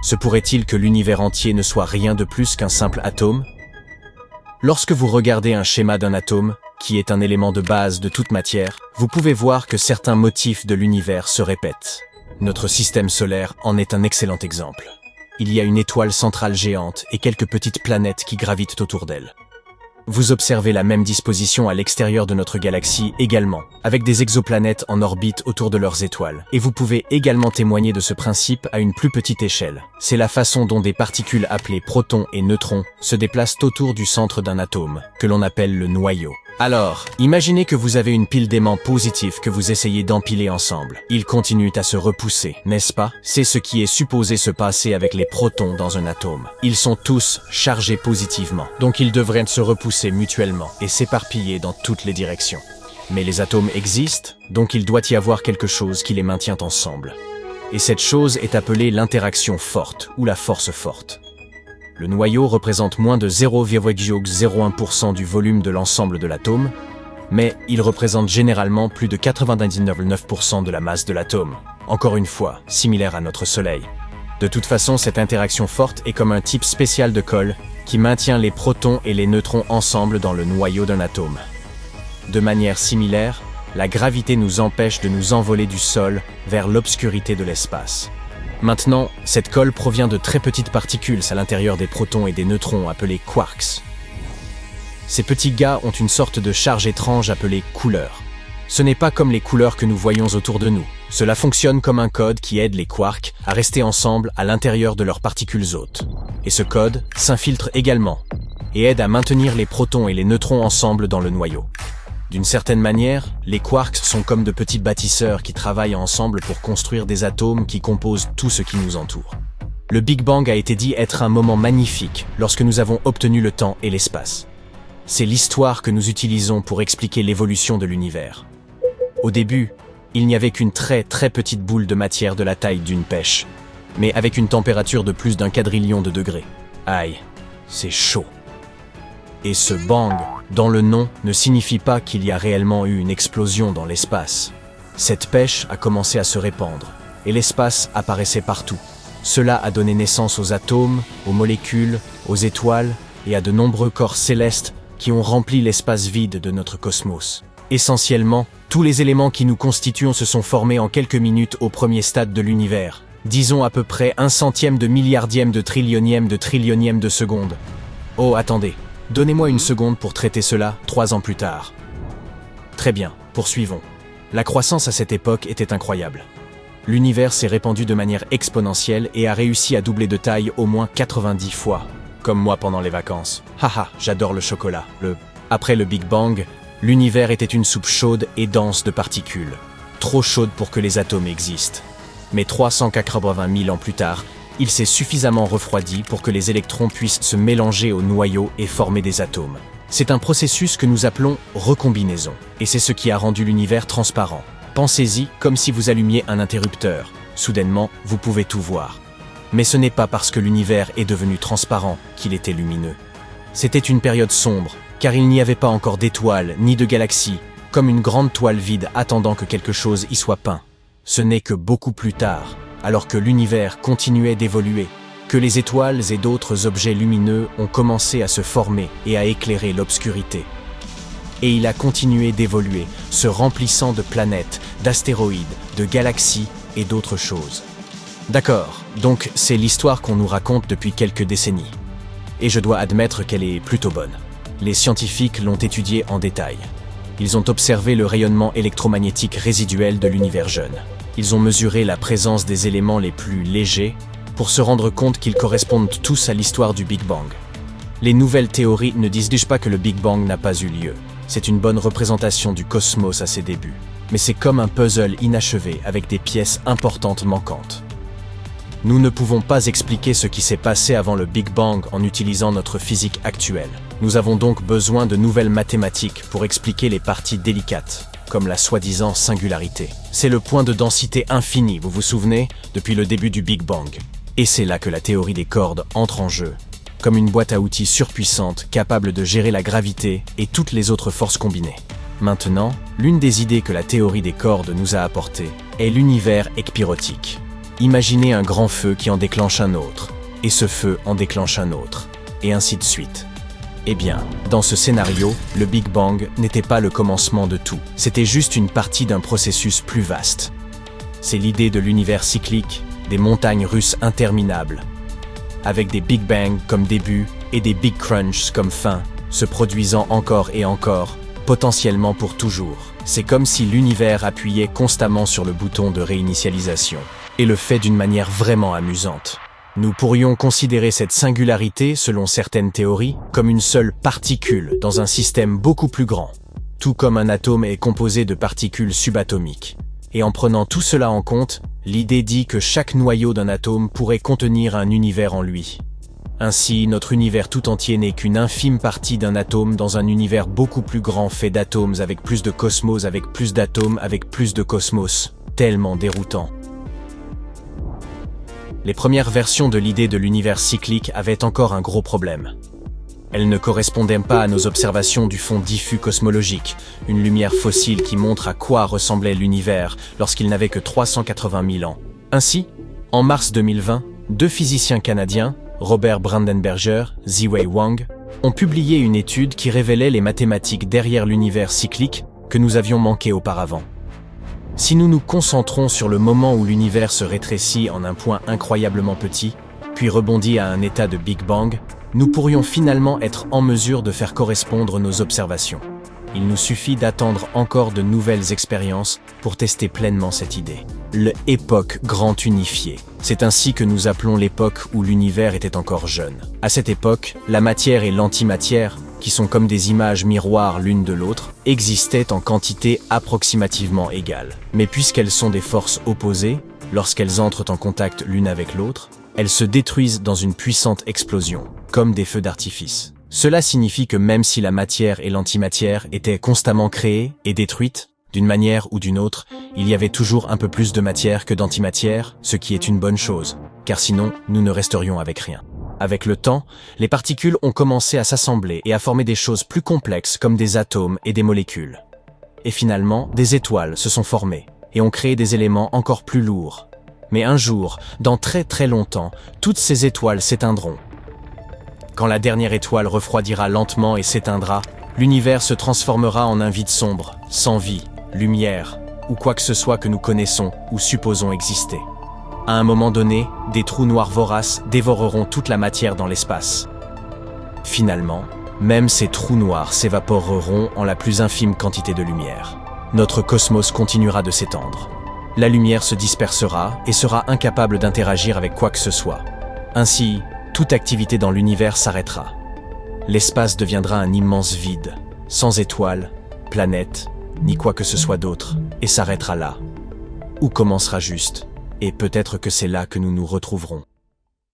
Se pourrait-il que l'univers entier ne soit rien de plus qu'un simple atome? Lorsque vous regardez un schéma d'un atome, qui est un élément de base de toute matière, vous pouvez voir que certains motifs de l'univers se répètent. Notre système solaire en est un excellent exemple. Il y a une étoile centrale géante et quelques petites planètes qui gravitent autour d'elle. Vous observez la même disposition à l'extérieur de notre galaxie également, avec des exoplanètes en orbite autour de leurs étoiles. Et vous pouvez également témoigner de ce principe à une plus petite échelle. C'est la façon dont des particules appelées protons et neutrons se déplacent autour du centre d'un atome, que l'on appelle le noyau. Alors, imaginez que vous avez une pile d'aimants positifs que vous essayez d'empiler ensemble. Ils continuent à se repousser, n'est-ce pas? C'est ce qui est supposé se passer avec les protons dans un atome. Ils sont tous chargés positivement, donc ils devraient se repousser mutuellement et s'éparpiller dans toutes les directions. Mais les atomes existent, donc il doit y avoir quelque chose qui les maintient ensemble. Et cette chose est appelée l'interaction forte ou la force forte. Le noyau représente moins de 0,01% du volume de l'ensemble de l'atome, mais il représente généralement plus de 99,9% de la masse de l'atome, encore une fois, similaire à notre Soleil. De toute façon, cette interaction forte est comme un type spécial de colle qui maintient les protons et les neutrons ensemble dans le noyau d'un atome. De manière similaire, la gravité nous empêche de nous envoler du sol vers l'obscurité de l'espace. Maintenant, cette colle provient de très petites particules à l'intérieur des protons et des neutrons appelés quarks. Ces petits gars ont une sorte de charge étrange appelée couleur. Ce n'est pas comme les couleurs que nous voyons autour de nous. Cela fonctionne comme un code qui aide les quarks à rester ensemble à l'intérieur de leurs particules hôtes. Et ce code s'infiltre également et aide à maintenir les protons et les neutrons ensemble dans le noyau. D'une certaine manière, les quarks sont comme de petits bâtisseurs qui travaillent ensemble pour construire des atomes qui composent tout ce qui nous entoure. Le Big Bang a été dit être un moment magnifique lorsque nous avons obtenu le temps et l'espace. C'est l'histoire que nous utilisons pour expliquer l'évolution de l'univers. Au début, il n'y avait qu'une très petite boule de matière de la taille d'une pêche, mais avec une température de plus d'1 quadrillion de degrés. Aïe, c'est chaud. Et ce bang, dans le nom, ne signifie pas qu'il y a réellement eu une explosion dans l'espace. Cette pêche a commencé à se répandre, et l'espace apparaissait partout. Cela a donné naissance aux atomes, aux molécules, aux étoiles, et à de nombreux corps célestes qui ont rempli l'espace vide de notre cosmos. Essentiellement, tous les éléments qui nous constituons se sont formés en quelques minutes au premier stade de l'univers. Disons à peu près 1/100 de milliardième de trillionième de seconde. Oh, attendez. Donnez-moi une seconde pour traiter cela 3 ans plus tard. Très bien, poursuivons. La croissance à cette époque était incroyable. L'univers s'est répandu de manière exponentielle et a réussi à doubler de taille au moins 90 fois. Comme moi pendant les vacances. Haha, j'adore le chocolat. Après le Big Bang, l'univers était une soupe chaude et dense de particules. Trop chaude pour que les atomes existent. Mais 380 000 ans plus tard, il s'est suffisamment refroidi pour que les électrons puissent se mélanger au noyau et former des atomes. C'est un processus que nous appelons recombinaison, et c'est ce qui a rendu l'univers transparent. Pensez-y comme si vous allumiez un interrupteur. Soudainement, vous pouvez tout voir. Mais ce n'est pas parce que l'univers est devenu transparent qu'il était lumineux. C'était une période sombre, car il n'y avait pas encore d'étoiles ni de galaxies, comme une grande toile vide attendant que quelque chose y soit peint. Ce n'est que beaucoup plus tard, alors que l'univers continuait d'évoluer, que les étoiles et d'autres objets lumineux ont commencé à se former et à éclairer l'obscurité. Et il a continué d'évoluer, se remplissant de planètes, d'astéroïdes, de galaxies et d'autres choses. D'accord, donc c'est l'histoire qu'on nous raconte depuis quelques décennies. Et je dois admettre qu'elle est plutôt bonne. Les scientifiques l'ont étudiée en détail. Ils ont observé le rayonnement électromagnétique résiduel de l'univers jeune. Ils ont mesuré la présence des éléments les plus légers pour se rendre compte qu'ils correspondent tous à l'histoire du Big Bang. Les nouvelles théories ne disent pas que le Big Bang n'a pas eu lieu. C'est une bonne représentation du cosmos à ses débuts. Mais c'est comme un puzzle inachevé avec des pièces importantes manquantes. Nous ne pouvons pas expliquer ce qui s'est passé avant le Big Bang en utilisant notre physique actuelle. Nous avons donc besoin de nouvelles mathématiques pour expliquer les parties délicates, comme la soi-disant singularité. C'est le point de densité infini, vous vous souvenez, depuis le début du Big Bang. Et c'est là que la théorie des cordes entre en jeu, comme une boîte à outils surpuissante capable de gérer la gravité et toutes les autres forces combinées. Maintenant, l'une des idées que la théorie des cordes nous a apportées est l'univers ekpyrotique. Imaginez un grand feu qui en déclenche un autre, et ce feu en déclenche un autre, et ainsi de suite. Eh bien, dans ce scénario, le Big Bang n'était pas le commencement de tout, c'était juste une partie d'un processus plus vaste. C'est l'idée de l'univers cyclique, des montagnes russes interminables, avec des Big Bang comme début et des Big Crunch comme fin, se produisant encore et encore, potentiellement pour toujours. C'est comme si l'univers appuyait constamment sur le bouton de réinitialisation, et le fait d'une manière vraiment amusante. Nous pourrions considérer cette singularité, selon certaines théories, comme une seule particule dans un système beaucoup plus grand, tout comme un atome est composé de particules subatomiques. Et en prenant tout cela en compte, l'idée dit que chaque noyau d'un atome pourrait contenir un univers en lui. Ainsi, notre univers tout entier n'est qu'une infime partie d'un atome dans un univers beaucoup plus grand fait d'atomes avec plus de cosmos, avec plus d'atomes, avec plus de cosmos. Tellement déroutant. Les premières versions de l'idée de l'univers cyclique avaient encore un gros problème. Elles ne correspondaient pas à nos observations du fond diffus cosmologique, une lumière fossile qui montre à quoi ressemblait l'univers lorsqu'il n'avait que 380 000 ans. Ainsi, en mars 2020, deux physiciens canadiens, Robert Brandenberger, Ziwei Wang, ont publié une étude qui révélait les mathématiques derrière l'univers cyclique que nous avions manqué auparavant. Si nous nous concentrons sur le moment où l'univers se rétrécit en un point incroyablement petit, puis rebondit à un état de Big Bang, nous pourrions finalement être en mesure de faire correspondre nos observations. Il nous suffit d'attendre encore de nouvelles expériences pour tester pleinement cette idée. L'époque grand unifiée. C'est ainsi que nous appelons l'époque où l'univers était encore jeune. À cette époque, la matière et l'antimatière, qui sont comme des images miroirs l'une de l'autre, existaient en quantité approximativement égale. Mais puisqu'elles sont des forces opposées, lorsqu'elles entrent en contact l'une avec l'autre, elles se détruisent dans une puissante explosion, comme des feux d'artifice. Cela signifie que même si la matière et l'antimatière étaient constamment créées et détruites, d'une manière ou d'une autre, il y avait toujours un peu plus de matière que d'antimatière, ce qui est une bonne chose, car sinon nous ne resterions avec rien. Avec le temps, les particules ont commencé à s'assembler et à former des choses plus complexes comme des atomes et des molécules. Et finalement, des étoiles se sont formées et ont créé des éléments encore plus lourds. Mais un jour, dans très très longtemps, toutes ces étoiles s'éteindront. Quand la dernière étoile refroidira lentement et s'éteindra, l'univers se transformera en un vide sombre, sans vie, lumière, ou quoi que ce soit que nous connaissons ou supposons exister. À un moment donné, des trous noirs voraces dévoreront toute la matière dans l'espace. Finalement, même ces trous noirs s'évaporeront en la plus infime quantité de lumière. Notre cosmos continuera de s'étendre. La lumière se dispersera et sera incapable d'interagir avec quoi que ce soit. Ainsi, toute activité dans l'univers s'arrêtera. L'espace deviendra un immense vide, sans étoiles, planètes, ni quoi que ce soit d'autre, et s'arrêtera là. Ou commencera juste, et peut-être que c'est là que nous nous retrouverons.